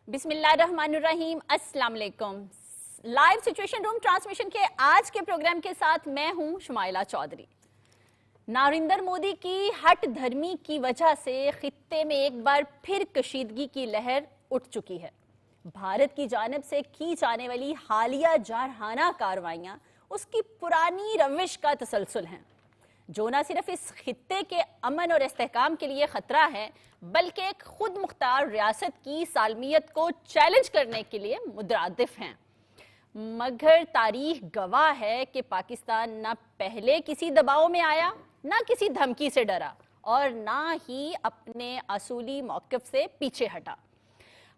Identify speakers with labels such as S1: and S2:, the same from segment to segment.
S1: بسم اللہ الرحمن الرحیم، السلام علیکم۔ لائیو سچویشن روم ٹرانسمیشن کے آج کے پروگرام کے ساتھ میں ہوں شمائلہ چودھری۔ نریندر مودی کی ہٹ دھرمی کی وجہ سے خطے میں ایک بار پھر کشیدگی کی لہر اٹھ چکی ہے۔ بھارت کی جانب سے کی جانے والی حالیہ جارحانہ کارروائیاں اس کی پرانی روش کا تسلسل ہیں، جو نہ صرف اس خطے کے امن اور استحکام کے لیے خطرہ ہے بلکہ ایک خود مختار ریاست کی سالمیت کو چیلنج کرنے کے لیے مترادف ہیں۔ مگر تاریخ گواہ ہے کہ پاکستان نہ پہلے کسی دباؤ میں آیا، نہ کسی دھمکی سے ڈرا اور نہ ہی اپنے اصولی موقف سے پیچھے ہٹا۔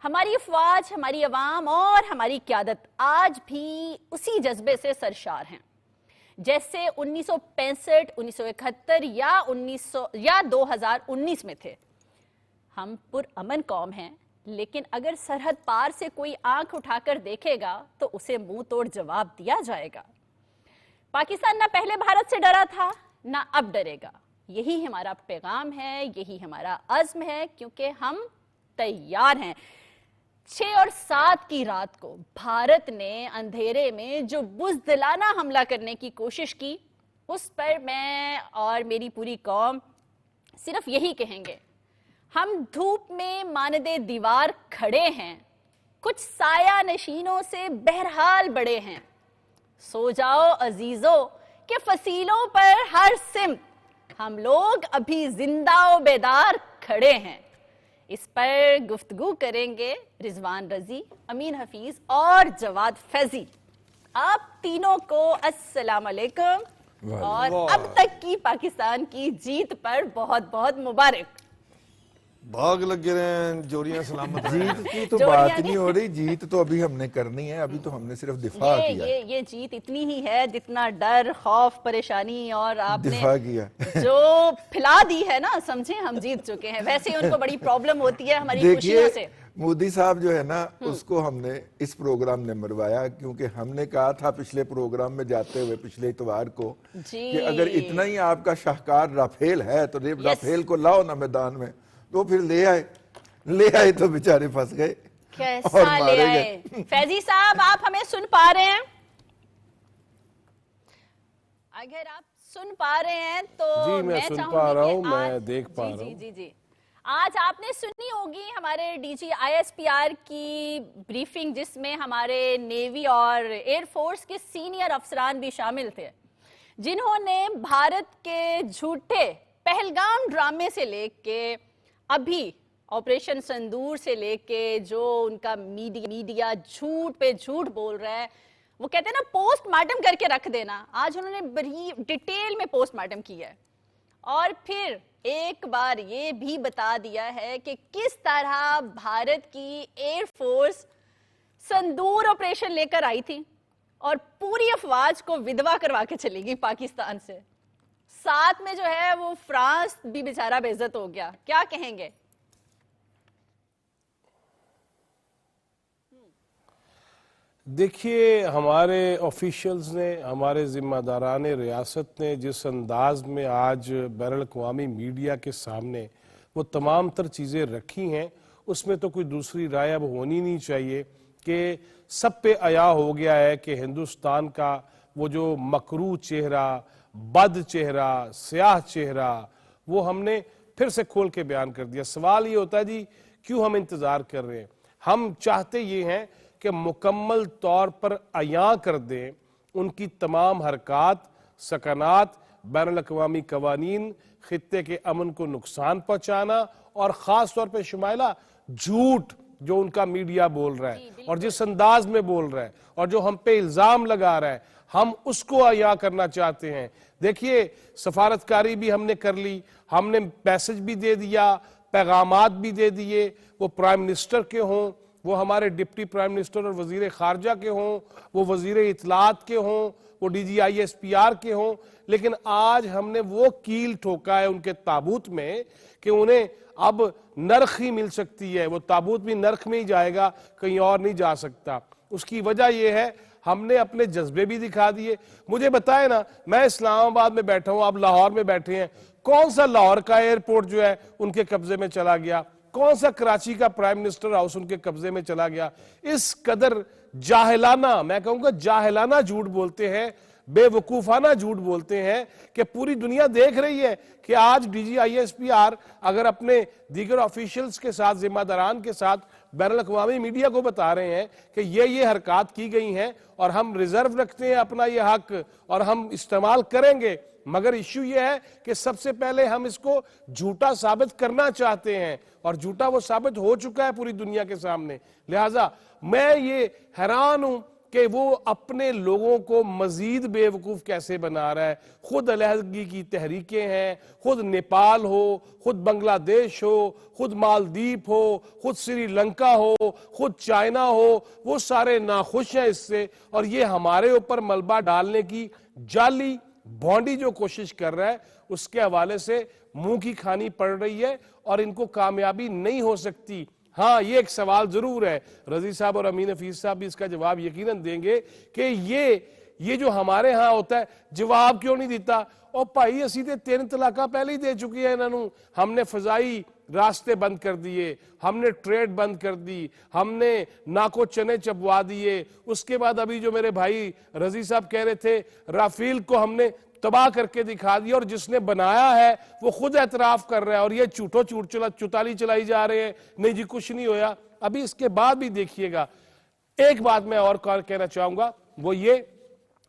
S1: ہماری افواج، ہماری عوام اور ہماری قیادت آج بھی اسی جذبے سے سرشار ہیں جیسے 1965، 1971 یا 2019 میں تھے۔ ہم پرامن قوم ہیں، لیکن اگر سرحد پار سے کوئی آنکھ اٹھا کر دیکھے گا تو اسے منہ توڑ جواب دیا جائے گا۔ پاکستان نہ پہلے بھارت سے ڈرا تھا، نہ اب ڈرے گا۔ یہی ہمارا پیغام ہے، یہی ہمارا عزم ہے، کیونکہ ہم تیار ہیں۔ 6 اور 7 کی رات کو بھارت نے اندھیرے میں جو بزدلانہ حملہ کرنے کی کوشش کی، اس پر میں اور میری پوری قوم صرف یہی کہیں گے: ہم دھوپ میں مانند دیوار کھڑے ہیں، کچھ سایہ نشینوں سے بہرحال بڑے ہیں۔ سو جاؤ عزیزو کہ فصیلوں پر ہر سمت ہم لوگ ابھی زندہ و بیدار کھڑے ہیں۔ اس پر گفتگو کریں گے رضوان رضی، امین حفیظ اور جواد فیضی۔ آپ تینوں کو السلام علیکم اور اب تک کی پاکستان کی جیت پر بہت بہت مبارک۔
S2: بھاگ لگے رہے ہیں، جوڑیاں سلامت رہے ہیں۔ جیت کی تو بات نہیں ہو رہی، جیت تو ابھی ہم نے کرنی ہے، ابھی تو ہم نے صرف دفاع کیا۔
S1: یہ جیت اتنی ہی ہے جتنا ڈر، خوف، پریشانی اور آپ نے
S2: دفاع کیا
S1: جو پھیلا دی ہے نا، سمجھیں ہم جیت چکے ہیں۔ ویسے ان کو بڑی پرابلم ہوتی ہے ہماری خوشیوں سے۔
S2: مودی صاحب جو ہے نا، اس کو ہم نے اس پروگرام نے مروایا، کیونکہ ہم نے کہا تھا پچھلے پروگرام میں جاتے ہوئے پچھلے اتوار کو کہ اگر اتنا ہی آپ کا شاہکار رافیل ہے تو رافیل کو لاؤ نا میدان میں، تو پھر لے آئے تو بیچارے پھنس گئے۔
S1: کیسا لے آئے؟ فیضی صاحب آپ ہمیں سن پا رہے ہیں؟ اگر آپ سن پا رہے ہیں تو
S3: جی میں سن پا رہا ہوں، میں دیکھ پا رہا ہوں۔
S1: جی آج آپ نے سنی ہوگی ہمارے D G I S P R کی بریفنگ، جس میں ہمارے نیوی اور ایئر فورس کے سینئر افسران بھی شامل تھے، جنہوں نے بھارت کے جھوٹے پہلگام ڈرامے سے لے کے ابھی آپریشن سندور سے لے کے جو ان کا میڈیا جھوٹ پہ جھوٹ بول رہا ہے، وہ کہتے ہیں نا پوسٹ مارٹم کر کے رکھ دینا، آج انہوں نے بڑی ڈیٹیل میں پوسٹ مارٹم کیا ہے اور پھر ایک بار یہ بھی بتا دیا ہے کہ کس طرح بھارت کی ایئر فورس سندور آپریشن لے کر آئی تھی اور پوری افواج کو ودوا کروا کے چلی گئی پاکستان سے۔ ساتھ میں جو ہے وہ فرانس بھی بیچارہ بے عزت ہو گیا۔ کیا کہیں گے؟
S3: دیکھیے، ہمارے آفیشلز نے، ہمارے ذمہ داران ریاست نے جس انداز میں آج بین الاقوامی میڈیا کے سامنے وہ تمام تر چیزیں رکھی ہیں، اس میں تو کوئی دوسری رائے اب ہونی نہیں چاہیے کہ سب پہ عیاں ہو گیا ہے کہ ہندوستان کا وہ جو مکروہ چہرہ، بد چہرہ، سیاہ چہرہ، وہ ہم نے پھر سے کھول کے بیان کر دیا۔ سوال یہ ہوتا ہے جی کیوں ہم انتظار کر رہے ہیں؟ ہم چاہتے یہ ہیں کہ مکمل طور پر عیاں کر دیں ان کی تمام حرکات، سکنات، بین الاقوامی قوانین، خطے کے امن کو نقصان پہنچانا اور خاص طور پہ شمائلہ جھوٹ جو ان کا میڈیا بول رہا ہے اور جس انداز میں بول رہا ہے اور جو ہم پہ الزام لگا رہا ہے، ہم اس کو عیاں کرنا چاہتے ہیں۔ دیکھیے، سفارتکاری بھی ہم نے کر لی، ہم نے میسج بھی دے دیا، پیغامات بھی دے دیے، وہ پرائم منسٹر کے ہوں، وہ ہمارے ڈپٹی پرائم منسٹر اور وزیر خارجہ کے ہوں، وہ وزیر اطلاعات کے ہوں، وہ D G I S P R کے ہوں، لیکن آج ہم نے وہ کیل ٹھوکا ہے ان کے تابوت میں کہ انہیں اب نرخ ہی مل سکتی ہے، وہ تابوت بھی نرخ میں ہی جائے گا، کہیں اور نہیں جا سکتا۔ اس کی وجہ یہ ہے ہم نے اپنے جذبے بھی دکھا دیے۔ مجھے بتائیں نا، میں اسلام آباد میں بیٹھا ہوں، آپ لاہور میں بیٹھے ہیں، کون سا لاہور کا ایئرپورٹ جو ہے ان کے قبضے میں چلا گیا؟ कौन सा कराची का प्राइम मिनिस्टर हाउस उनके कब्जे में चला गया। इस कदर जाहिलाना, मैं कहूंगा जाहिलाना झूठ बोलते हैं, बेवकूफाना झूठ बोलते हैं कि पूरी दुनिया देख रही है कि आज DGISPR अगर अपने दीगर ऑफिशियल्स के साथ, जिम्मेदारान के साथ बैनुल अक़वामी मीडिया को बता रहे हैं कि ये हरकत की गई हैं और हम रिजर्व रखते हैं अपना ये हक और हम इस्तेमाल करेंगे, मगर इश्यू ये है कि सबसे पहले हम इसको झूठा साबित करना चाहते हैं और झूठा वो साबित हो चुका है पूरी दुनिया के सामने। लिहाजा मैं ये हैरान हूं कि वो अपने लोगों को मजीद बेवकूफ कैसे बना रहा है। खुद अलहदगी की तहरीकें हैं, खुद नेपाल हो, खुद बांग्लादेश हो, खुद मालदीव हो, खुद श्रीलंका हो, खुद चाइना हो, वो सारे नाखुश हैं इससे और ये हमारे ऊपर मलबा डालने की जाली भौंडी जो कोशिश कर रहा है उसके हवाले से मुंह की खानी पड़ रही है और इनको कामयाबी नहीं हो सकती। हाँ, ये एक सवाल जरूर है, रजी साहब और अमीन हफीज साहब भी इसका जवाब यकीनन देंगे कि ये जो हमारे यहाँ होता है जवाब क्यों नहीं देता। और भाई असी ते 3 तलाका पहले ही दे चुके हैं इन्होंने, हमने फजाई रास्ते बंद कर दिए, हमने ट्रेड बंद कर दी, हमने नाको चने चबवा दिए, उसके बाद अभी जो मेरे भाई रजी साहब कह रहे थे राफेल को हमने तबाह करके दिखा दिया और जिसने बनाया है वो खुद एतराफ कर रहा है और ये चुताली चलाई जा रहे हैं, नहीं जी कुछ नहीं होया। अभी इसके बाद भी देखिएगा, एक बात मैं और कहना चाहूंगा, वो ये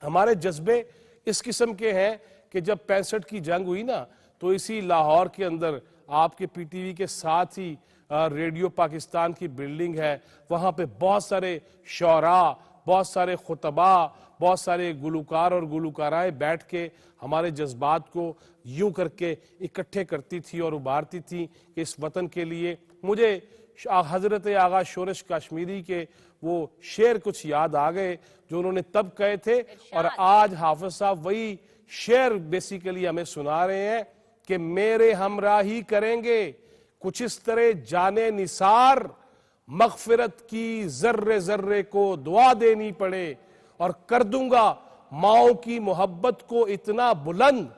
S3: हमारे जज्बे इस किस्म के हैं कि जब 65 की जंग हुई ना तो इसी लाहौर के अंदर आपके PTV के साथ ही रेडियो पाकिस्तान की बिल्डिंग है, वहां पे बहुत सारे शौरा, बहुत सारे खुतबा, बहुत सारे गुलकार और गुलकाराएं बैठ के हमारे जज्बात को यूं करके इकट्ठे करती थी और उभारती थी कि इस वतन के लिए। मुझे हजरत आगा शोरश कश्मीरी के वो शेर कुछ याद आ गए जो उन्होंने तब कहे थे और आज हाफिज साहब वही शेर बेसिकली हमें सुना रहे हैं कि मेरे हमराही करेंगे कुछ इस तरह जाने निसार, मगफिरत की जर्रे जर्रे को दुआ देनी पड़े और कर दूंगा माओ की मोहब्बत को इतना बुलंद,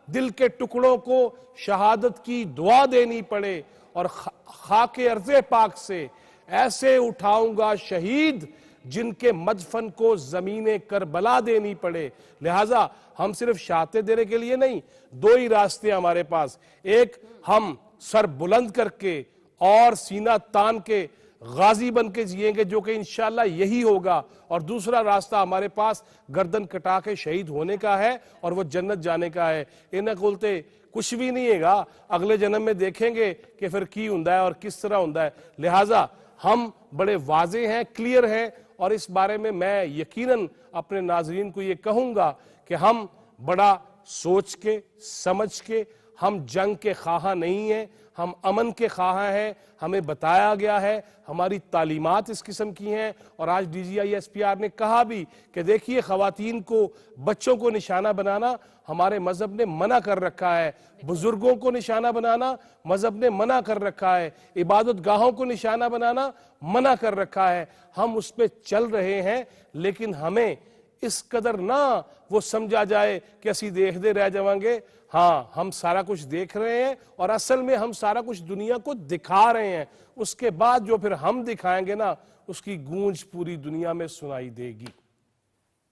S3: दिल के टुकड़ों को शहादत की दुआ देनी पड़े और खाके अर्ज़े पाक से ऐसे उठाऊंगा शहीद जिनके मदफन को जमीने करबला देनी पड़े। लिहाजा हम सिर्फ शहादत देने के लिए नहीं, 2 ही रास्ते हमारे पास, एक हम सर बुलंद करके और सीना तान के गाजी बन के जिएंगे जो कि इंशाल्लाह यही होगा, और दूसरा रास्ता हमारे पास गर्दन कटा के शहीद होने का है और वो जन्नत जाने का है। इन्हें बोलते कुछ भी नहीं हैगा, अगले जन्म में देखेंगे कि फिर की हुंदा है और किस तरह हुंदा है। लिहाजा हम बड़े वाजे हैं, क्लियर हैं और इस बारे में मैं यकीनन अपने नाजरीन को ये कहूंगा कि हम बड़ा सोच के समझ के, हम जंग के ख्वाहा नहीं हैं, हम अमन के ख्वाहा हैं। हमें बताया गया है, हमारी तालीमात इस किस्म की हैं और आज DGISPR ने कहा भी कि देखिए ख़वातीन को, बच्चों को निशाना बनाना हमारे मजहब ने मना कर रखा है, बुजुर्गों को निशाना बनाना मजहब ने मना कर रखा है, इबादत गाहों को निशाना बनाना मना कर रखा है। हम उस पर चल रहे हैं, लेकिन हमें इस कदर ना वो समझा जाए कि असी देखते रह जाएंगे। हाँ, हम सारा कुछ देख रहे हैं और असल में हम सारा कुछ दुनिया को दिखा रहे हैं। उसके बाद जो फिर हम दिखाएंगे ना, उसकी गूंज पूरी दुनिया में सुनाई देगी।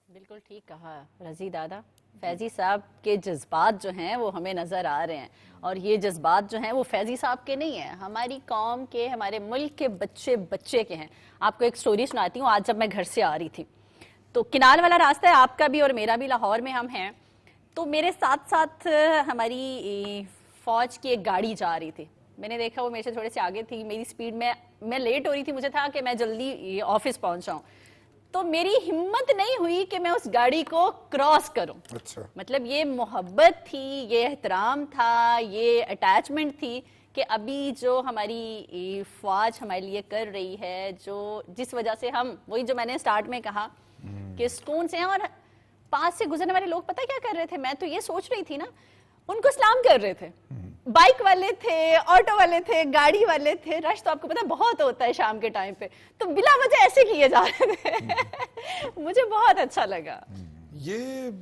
S1: बिल्कुल ठीक कहा रजी दादा। फैजी साहब के जज्बात जो हैं वो हमें नजर आ रहे हैं और ये जज्बात जो हैं वो फैजी साहब के नहीं हैं, हमारी कौम के, हमारे मुल्क के बच्चे बच्चे के हैं। आपको एक स्टोरी सुनाती हूँ। आज जब मैं घर से आ रही थी तो किनाल वाला रास्ता है आपका भी और मेरा भी, लाहौर में हम हैं, तो मेरे साथ साथ हमारी फौज की एक गाड़ी जा रही थी। मैंने देखा वो मेरे से थोड़े से आगे थी, मेरी स्पीड में मैं लेट हो रही थी, मुझे था कि मैं जल्दी ऑफिस पहुंच जाऊं, तो मेरी हिम्मत नहीं हुई कि मैं उस गाड़ी को क्रॉस करूं। अच्छा। मतलब ये मोहब्बत थी, ये एहतराम था, ये अटैचमेंट थी कि अभी जो हमारी फौज हमारे लिए कर रही है, जो जिस वजह से हम, वही जो मैंने स्टार्ट में कहा कि सुकून से हैं। और पास से गुजरने वाले लोग पता क्या कर रहे थे, मैं तो ये सोच रही थी ना, उनको सलाम कर रहे थे। बाइक वाले थे, ऑटो वाले थे, गाड़ी वाले थे, रश तो आपको पता है बहुत होता है शाम के टाइम पे, तो बिला वजह ऐसे किए जा रहे थे। मुझे बहुत अच्छा लगा।
S4: ये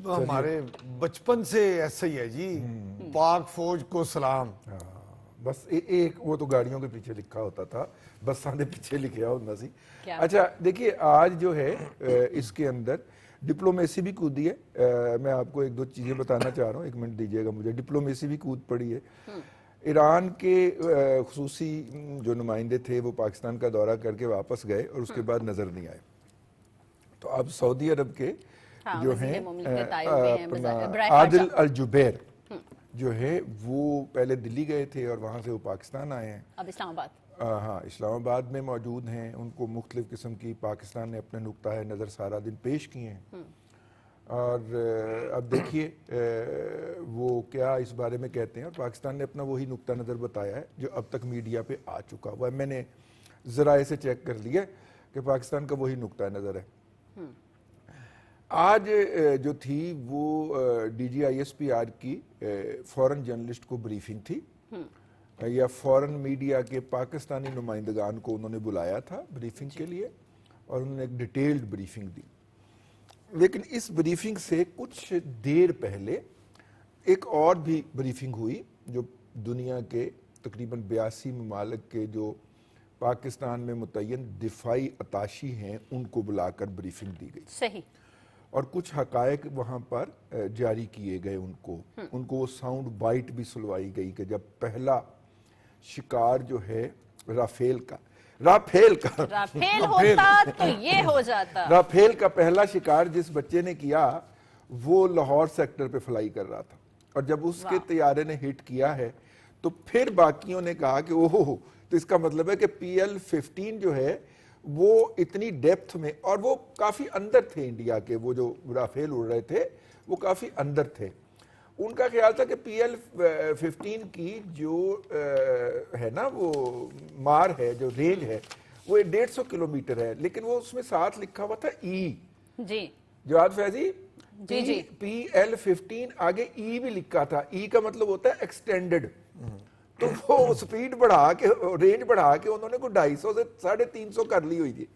S4: हमारे बचपन से ऐसा ही है जी, पाक फौज को सलाम।
S2: बस एक वो तो गाड़ियों के पीछे लिखा होता था, बसां दे पीछे लिखा होता सी।
S1: क्या?
S2: अच्छा देखिए, आज जो है इसके अंदर डिप्लोमेसी भी कूदी है। मैं आपको एक दो चीजें बताना चाह रहा हूँ, एक मिनट दीजिएगा मुझे। डिप्लोमेसी भी कूद पड़ी है। ईरान के खुसूसी जो नुमाइंदे थे वो पाकिस्तान का दौरा करके वापस गए और उसके बाद नजर नहीं आए। तो अब सऊदी अरब के
S1: हाँ,
S2: जो
S1: वज़ीर
S2: हैं
S1: मुमलिकत आए हुए हैं,
S2: अपना
S1: बराए
S2: आदिल
S1: खारजा।
S2: अल जुबैर जो है वो पहले दिल्ली गए थे और वहाँ से वो पाकिस्तान आए हैं।
S1: अब इस्लामाबाद।
S2: हाँ, इस्लामाबाद में मौजूद हैं। उनको मुख्तलिफ किस्म की पाकिस्तान ने अपने नुक्ता है नज़र सारा दिन पेश किए हैं। और अब देखिए वो क्या इस बारे में कहते हैं। और पाकिस्तान ने अपना वही नुक्ता नज़र बताया है जो अब तक मीडिया पे आ चुका हुआ है। मैंने ज़राए से चेक कर लिया कि पाकिस्तान का वही नुक्ता नज़र है। आज जो थी वो DGISPR की फॉरेन जर्नलिस्ट को ब्रीफिंग थी, या फॉरेन मीडिया के पाकिस्तानी नुमाइंदगान को उन्होंने बुलाया था ब्रीफिंग के लिए और उन्होंने एक डिटेल्ड ब्रीफिंग दी। लेकिन इस ब्रीफिंग से कुछ देर पहले एक और भी ब्रीफिंग हुई जो दुनिया के तकरीबन 82 ममालिक के जो पाकिस्तान में मुतय्यन दिफाई अताशी हैं उनको बुलाकर ब्रीफिंग दी गई।
S1: सही।
S2: और कुछ हकायक वहाँ पर जारी किए गए उनको वो साउंड बाइट भी सुनवाई गई कि जब पहला शिकार जो है राफेल का
S1: होता तो ये हो जाता।
S2: राफेल का पहला शिकार जिस बच्चे ने किया वो लाहौर सेक्टर पे फ्लाई कर रहा था और जब उसके तैयारे ने हिट किया है तो फिर बाकियों ने कहा कि ओहो, तो इसका मतलब है कि PL-15 जो है वो इतनी डेप्थ में, और वो काफी अंदर थे इंडिया के, वो जो राफेल उड़ रहे थे वो काफी अंदर थे। उनका ख्याल था कि PL-15 की जो है ना वो मार है, जो रेंज है वो 150 किलोमीटर है, लेकिन वो उसमें साथ लिखा हुआ था
S1: जी
S2: जवाद फैजी
S1: जी।
S2: PL-15 आगे ई भी लिखा था। ई का मतलब होता है एक्सटेंडेड। तो वो स्पीड बढ़ा के, रेंज बढ़ा के उन्होंने को 250 से 350 कर ली हुई थी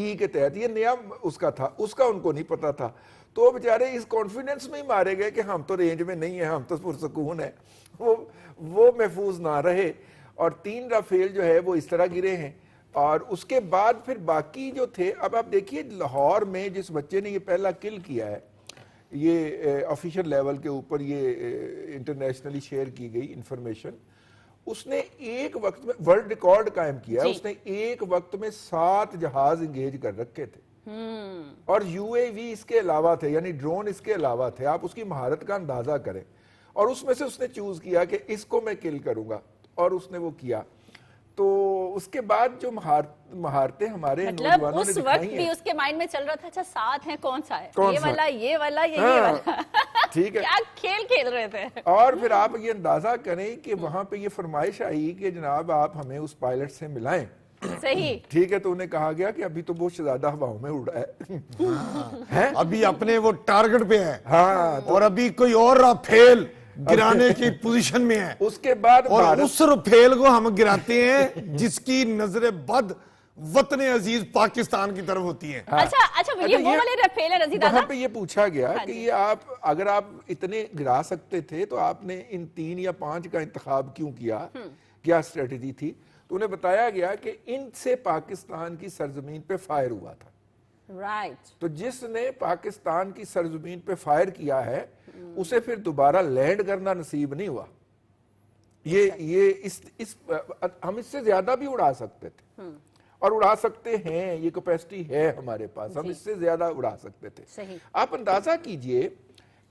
S2: ई के तहत। ये नया उसका था, उसका उनको नहीं पता था। तो बेचारे इस कॉन्फिडेंस में ही मारे गए कि हम तो रेंज में नहीं है, हम तो पुरसकून है। वो महफूज ना रहे और 3 राफेल जो है वो इस तरह गिरे हैं। और उसके बाद फिर बाकी जो थे, अब आप देखिए लाहौर में जिस बच्चे ने ये पहला किल किया है, ये ऑफिशियल लेवल के ऊपर ये इंटरनेशनली शेयर की गई इंफॉर्मेशन, उसने एक वक्त में वर्ल्ड रिकॉर्ड कायम किया है। उसने एक वक्त में 7 जहाज इंगेज कर रखे थे और UAV इसके अलावा थे, यानी ड्रोन इसके अलावा थे। आप उसकी महारत का अंदाजा करें। और उसमें से उसने चूज किया कि इसको मैं किल करूंगा और उसने वो किया। तो उसके बाद जो महारतें हमारे
S1: मतलब
S2: नौजवानों ने
S1: उस
S2: दिखाई
S1: वक्त भी
S2: हैं,
S1: उसके माइंड में चल रहा था, अच्छा 7 है, कौन सा है,
S2: कौन
S1: ये
S2: सा?
S1: वाला, ये वाला, ये
S2: हाँ,
S1: वाला।
S2: ठीक है।
S1: क्या खेल खेल रहे थे।
S2: और फिर आप ये अंदाजा करें कि वहां पे ये फरमाइश आई कि जनाब आप हमें उस पायलट से मिलाएं।
S1: सही।
S2: ठीक है, तो उन्हें कहा गया कि अभी तो वो शहजादा हवाओं में उड़ा है।
S4: अभी अपने वो टारगेट पे है।
S2: हाँ,
S4: और अभी कोई और राफेल गिराने की पोजीशन में है।
S2: उसके बाद
S4: और उस राफेल को हम गिराते हैं जिसकी नजर बद वतन अजीज पाकिस्तान की तरफ होती है।
S1: अच्छा ये वो वाले राफेल है रजी दादा।
S2: वहां पे ये पूछा गया
S1: हाँ
S2: कि
S1: जी।
S2: ये आप अगर आप इतने गिरा सकते थे तो आपने इन 3 या 5 का इंतखाब क्यों किया, क्या स्ट्रेटेजी थी? तो उन्हें बताया गया कि इनसे पाकिस्तान की सरजमीन पे फायर हुआ था।
S1: राइट।
S2: तो जिसने पाकिस्तान की सरजमीन पे फायर किया है उसे फिर दोबारा लैंड करना नसीब नहीं हुआ। ये इस हम इससे ज्यादा भी उड़ा सकते थे और उड़ा सकते हैं, ये कैपेसिटी है हमारे पास, हम इससे ज्यादा उड़ा सकते थे।
S1: सही।
S2: आप अंदाजा कीजिए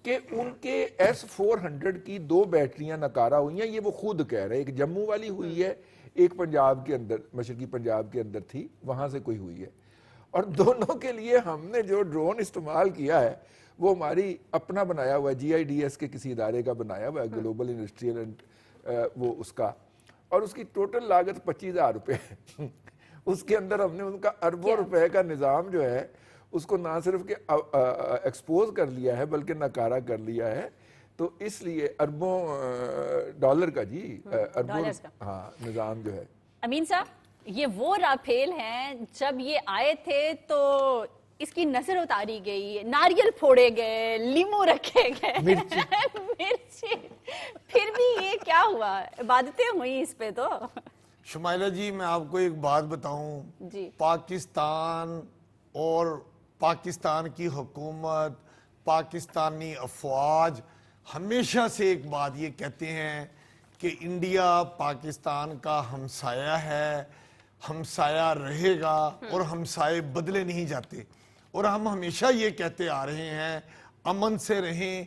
S2: कि उनके S-400 की 2 बैटरियां नकारा हुई हैं। ये वो खुद कह रहे हैं, एक जम्मू वाली हुई है, एक पंजाब के अंदर, मशरकी पंजाब के अंदर थी, वहां से कोई हुई है। और दोनों के लिए हमने जो ड्रोन इस्तेमाल किया है वो हमारी अपना बनाया हुआ है, GIDS के किसी इदारे का बनाया हुआ है, ग्लोबल इंडस्ट्रियल एंड वो उसका, और उसकी टोटल लागत 25,000 रुपये है। उसके अंदर हमने उनका अरबों रुपए का निज़ाम जो है उसको ना सिर्फ के एक्सपोज कर लिया है बल्कि नकारा कर लिया है। तो इसलिए अरबों डॉलर का जी अरबों, हाँ, निज़ाम जो है।
S1: अमीन साहब, ये वो राफेल हैं जब ये आए थे तो اس کی نظر اتاری گئی, ناریل پھوڑے گئے, لیمو رکھے گئے, مرچی, پھر بھی یہ کیا ہوا, عبادتیں ہوئی اس پہ تو.
S4: شمائلہ جی میں آپ کو ایک بات بتاؤں,
S1: جی
S4: پاکستان اور پاکستان کی حکومت, پاکستانی افواج ہمیشہ سے ایک بات یہ کہتے ہیں کہ انڈیا پاکستان کا ہمسایہ ہے, ہمسایہ رہے گا اور ہمسائے بدلے نہیں جاتے. اور ہم ہمیشہ یہ کہتے آ رہے ہیں امن سے رہیں,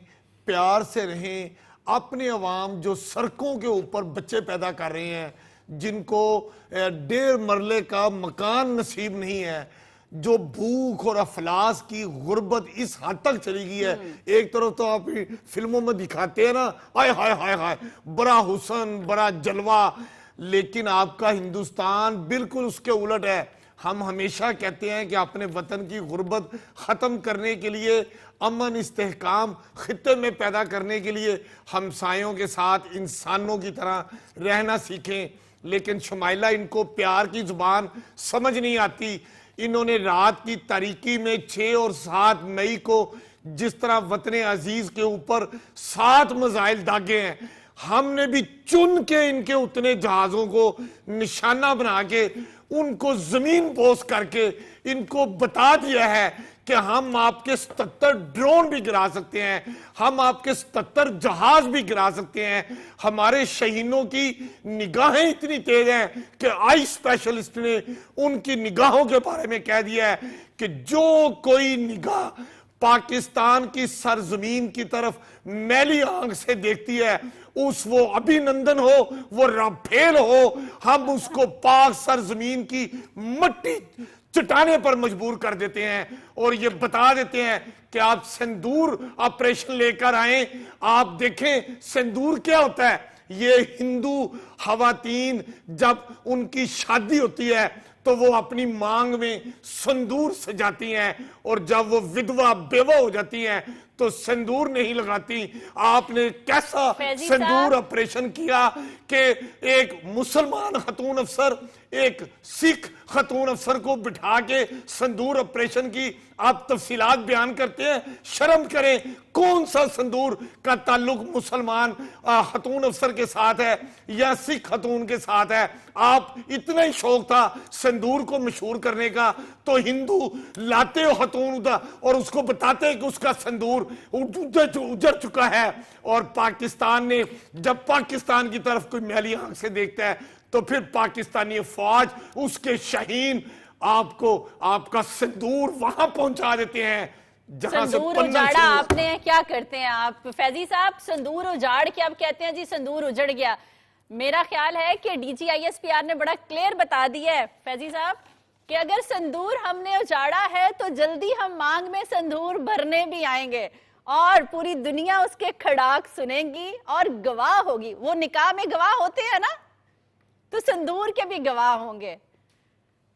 S4: پیار سے رہیں. اپنے عوام جو سڑکوں کے اوپر بچے پیدا کر رہے ہیں, جن کو 1.5 مرلے کا مکان نصیب نہیں ہے, جو بھوک اور افلاس کی غربت اس حد تک چلی گئی ہے. ایک طرف تو آپ فلموں میں دکھاتے ہیں نا, ہائے ہائے ہائے ہائے بڑا حسن بڑا جلوہ, لیکن آپ کا ہندوستان بالکل اس کے الٹ ہے. ہم ہمیشہ کہتے ہیں کہ اپنے وطن کی غربت ختم کرنے کے لیے, امن استحکام خطے میں پیدا کرنے کے لیے ہمسایوں کے ساتھ انسانوں کی طرح رہنا سیکھیں. لیکن شمائلہ ان کو پیار کی زبان سمجھ نہیں آتی. انہوں نے رات کی تاریکی میں 6 اور 7 مئی کو جس طرح وطن عزیز کے اوپر 7 میزائل داغے ہیں, ہم نے بھی چن کے ان کے اتنے جہازوں کو نشانہ بنا کے ان کو زمین بوس کر کے ان کو بتا دیا ہے کہ ہم آپ کے 77 ڈرون بھی گرا سکتے ہیں, ہم آپ کے 77 جہاز بھی گرا سکتے ہیں. ہمارے شہینوں کی نگاہیں اتنی تیز ہیں کہ آئی اسپیشلسٹ نے ان کی نگاہوں کے بارے میں کہہ دیا ہے کہ جو کوئی نگاہ پاکستان کی سرزمین کی طرف میلی آنکھ سے دیکھتی ہے, اس وہ ابھی نندن ہو وہ رافیل ہو, ہم اس کو پاک سرزمین کی مٹی چٹانے پر مجبور کر دیتے ہیں اور یہ بتا دیتے ہیں کہ آپ سندور آپریشن لے کر آئیں. آپ دیکھیں سندور کیا ہوتا ہے. یہ ہندو خواتین جب ان کی شادی ہوتی ہے تو وہ اپنی مانگ میں سندور سجاتی ہیں, اور جب وہ ودوا بیوہ ہو جاتی ہیں تو سندور نہیں لگاتی. آپ نے کیسا سندور آپریشن کیا کہ ایک مسلمان خاتون افسر ایک سکھ خاتون افسر کو بٹھا کے سندور آپریشن کی آپ تفصیلات بیان کرتے ہیں. شرم کریں, کون سا سندور کا تعلق مسلمان خاتون افسر کے ساتھ ہے یا سکھ خاتون کے ساتھ ہے. آپ اتنا ہی شوق تھا سندور کو مشہور کرنے کا تو ہندو لاتے ہو خاتون اور اس کو بتاتے کہ اس کا سندور اجڑ چکا ہے. اور پاکستان نے جب پاکستان کی طرف کوئی میلی آنکھ سے دیکھتا ہے تو پھر پاکستانی فوج اس کے شہین آپ کو آپ کا سندور وہاں پہنچا دیتے ہیں جہاں سے
S1: سندور اجاڑا آپ نے. کیا کرتے ہیں آپ فیضی صاحب, سندور اجاڑ کے آپ کہتے ہیں جی سندور اجڑ گیا. میرا خیال ہے کہ D G I S P R نے بڑا کلیئر بتا دیا ہے فیضی صاحب کہ اگر سندور ہم نے اجاڑا ہے تو جلدی ہم مانگ میں سندور بھرنے بھی آئیں گے اور پوری دنیا اس کے کھڑاک سنیں گی اور گواہ ہوگی. وہ نکاح میں گواہ ہوتے ہیں نا, تو سندور کے بھی گواہ ہوں گے.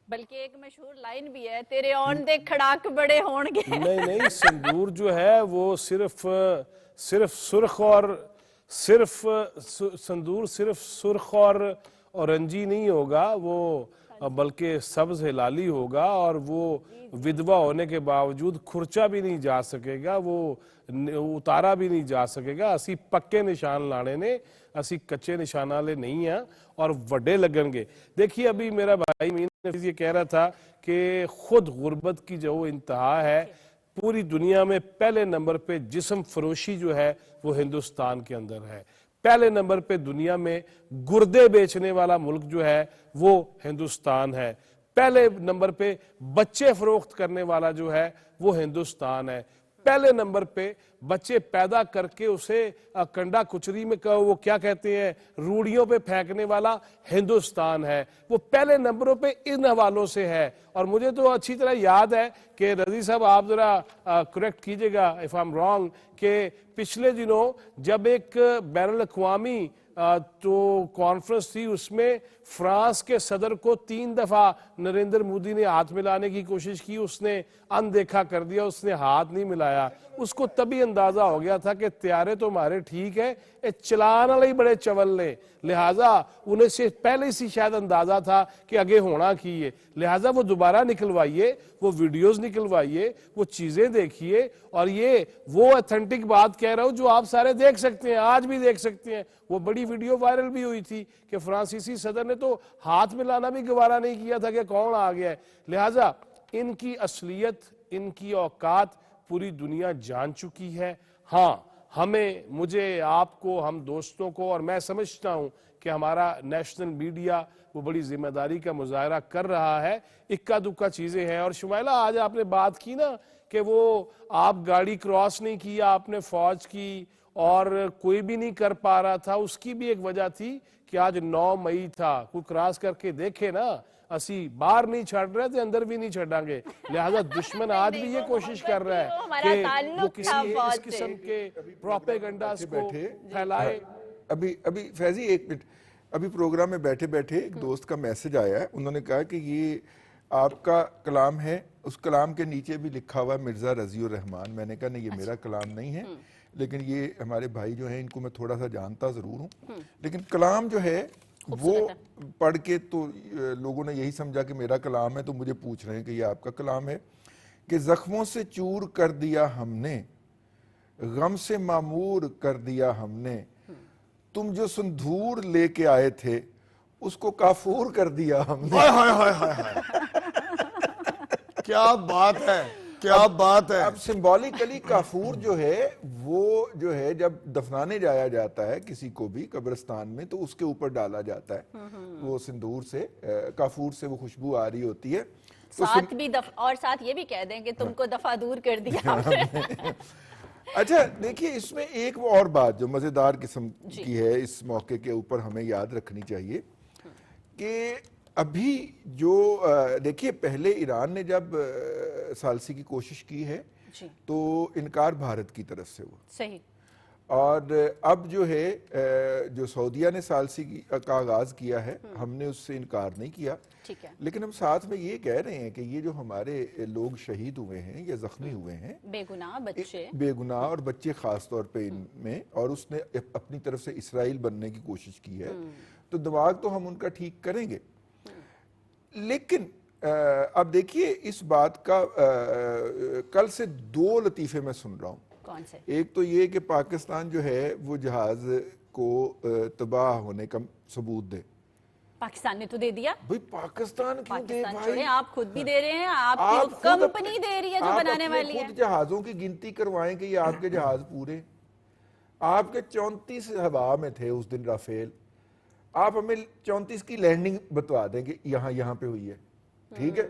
S1: بلکہ ایک مشہور لائن بھی ہے, تیرے اون دے کھڑاک بڑے ہون گے.
S3: نہیں سندور جو ہے وہ صرف سرخ اور صرف سندور صرف سرخ اور اورنجی نہیں ہوگا, وہ بلکہ سبز ہلالی ہوگا, اور وہ ودوا ہونے کے باوجود کھرچا بھی نہیں جا سکے گا, وہ اتارا بھی نہیں جا سکے گا. اسی پکے نشان لانے نے, اسی کچے نشان والے نہیں ہیں اور وڈے لگن گے. دیکھیے ابھی میرا بھائی مین یہ کہہ رہا تھا کہ خود غربت کی جو انتہا ہے, پوری دنیا میں پہلے نمبر پہ جسم فروشی جو ہے وہ ہندوستان کے اندر ہے. پہلے نمبر پہ دنیا میں گردے بیچنے والا ملک جو ہے وہ ہندوستان ہے. پہلے نمبر پہ بچے فروخت کرنے والا جو ہے وہ ہندوستان ہے. پہلے نمبر پہ بچے پیدا کر کے اسے کنڈا کچری میں وہ کیا کہتے ہیں روڑیوں پہ پھینکنے والا ہندوستان ہے. وہ پہلے نمبروں پہ ان حوالوں سے ہے. اور مجھے تو اچھی طرح یاد ہے کہ رضی صاحب آپ ذرا کریکٹ کیجئے گا if I'm wrong, کہ پچھلے دنوں جب ایک بین الاقوامی जो कॉन्फ्रेंस थी उसमें फ्रांस के सदर को 3 दफा नरेंद्र मोदी ने हाथ मिलाने की कोशिश की, उसने अनदेखा कर दिया, उसने हाथ नहीं मिलाया। उसको तभी अंदाजा हो गया था कि त्यारे तो हमारे ठीक है, ये चलाने वाले ही बड़े चवल ने, लिहाजा उन्हें से पहले से शायद अंदाजा था कि आगे होना की है, लिहाजा वो दोबारा निकलवाइए, वो वीडियोस निकलवाइए, वो चीजें देखिए, और ये वो ऑथेंटिक बात कह रहा हूं जो आप सारे देख सकते हैं, आज भी देख सकते हैं। वो बड़ी वीडियो वायरल भी हुई थी कि फ्रांसीसी सदर ने तो हाथ मिलाना भी गवारा नहीं किया था कि कौन आ गया है। लिहाजा इनकी असलियत, इनकी औकात पूरी दुनिया जान चुकी है। हाँ, हमें, मुझे, आपको, हम दोस्तों को, और मैं समझता हूं कि हमारा नेशनल मीडिया वो बड़ी जिम्मेदारी का मुजाहरा कर रहा है। इक्का दुक्का चीजें हैं। और शुमाइला, आज आपने बात की ना कि वो आप गाड़ी क्रॉस नहीं किया आपने फौज की और कोई भी नहीं कर पा रहा था, उसकी भी एक वजह थी कि आज 9 मई था। कोई क्रॉस करके देखे ना, असी बाहर नहीं छड़ रहे थे, अंदर भी नहीं छड़ांगे। लिहाजा दुश्मन आज भी ये कोशिश कर रहा है कि वो किसी इस किस्म के प्रोपेगेंडास को फैलाए।
S2: अभी फैजी एक मिनट, अभी प्रोग्राम में बैठे बैठे एक दोस्त का मैसेज आया है, उन्होंने कहा कि ये आपका कलाम है, उस कलाम के नीचे भी लिखा हुआ मिर्जा रजीउर रहमान। मैंने कहा नहीं, ये मेरा कलाम नहीं है, लेकिन ये हमारे भाई जो हैं इनको मैं थोड़ा सा जानता जरूर हूँ, लेकिन कलाम जो है वो पढ़ के तो लोगों ने यही समझा कि मेरा कलाम है, तो मुझे पूछ रहे हैं कि ये आपका कलाम है कि जख्मों से चूर कर दिया हमने, गम से मामूर कर दिया हमने, तुम जो संधूर लेके आए थे उसको काफूर कर दिया हमने।
S4: हाय हाय हाय हाय हाय। क्या बात है, क्या बात है।
S2: अब सिंबॉलिकली काफूर जो है वो जो है जब दफनाने जाया जाता है किसी को भी कब्रिस्तान में, तो उसके ऊपर डाला जाता है वो सिंदूर से, काफूर से वो खुशबू आ रही होती है। तो
S1: साथ भी और साथ ये भी कह दें कि तुमको दफा दूर कर दिया हमने।
S2: अच्छा देखिए, इसमें एक और बात जो मजेदार किस्म की है इस मौके के ऊपर हमें याद रखनी चाहिए कि अभी जो देखिए, पहले ईरान ने जब सालसी की कोशिश की है तो इनकार भारत की तरफ से हुआ,
S1: सही,
S2: और अब जो है जो सऊदीया ने सालसी का आगाज किया है, हमने उससे इनकार नहीं किया,
S1: ठीक है।
S2: लेकिन हम साथ में ये कह रहे हैं कि ये जो हमारे लोग शहीद हुए हैं या जख्मी हुए हैं,
S1: बेगुनाह बच्चे,
S2: बेगुनाह और बच्चे खास तौर पे इनमें, और उसने अपनी तरफ से इसराइल बनने की कोशिश की है, तो दिमाग तो हम उनका ठीक करेंगे, लेकिन अब देखिए इस बात का कल से 2 लतीफे मैं सुन रहा हूँ।
S1: कौन से? एक
S2: तो ये कि पाकिस्तान जो है वो जहाज को तबाह होने का सबूत दे।
S1: पाकिस्तान ने तो दे दिया
S2: भाई, पाकिस्तान क्यों दे भाई?
S1: आप खुद भी दे रहे हैं, आपकी कंपनी दे रही है जो बनाने वाली है।
S2: खुद जहाजों की गिनती करवाएं कि ये आपके जहाज पूरे, आपके 34 हवा में थे उस दिन राफेल, आप हमें 34 की लैंडिंग बतवा दें कि यहाँ पे हुई है, ठीक है,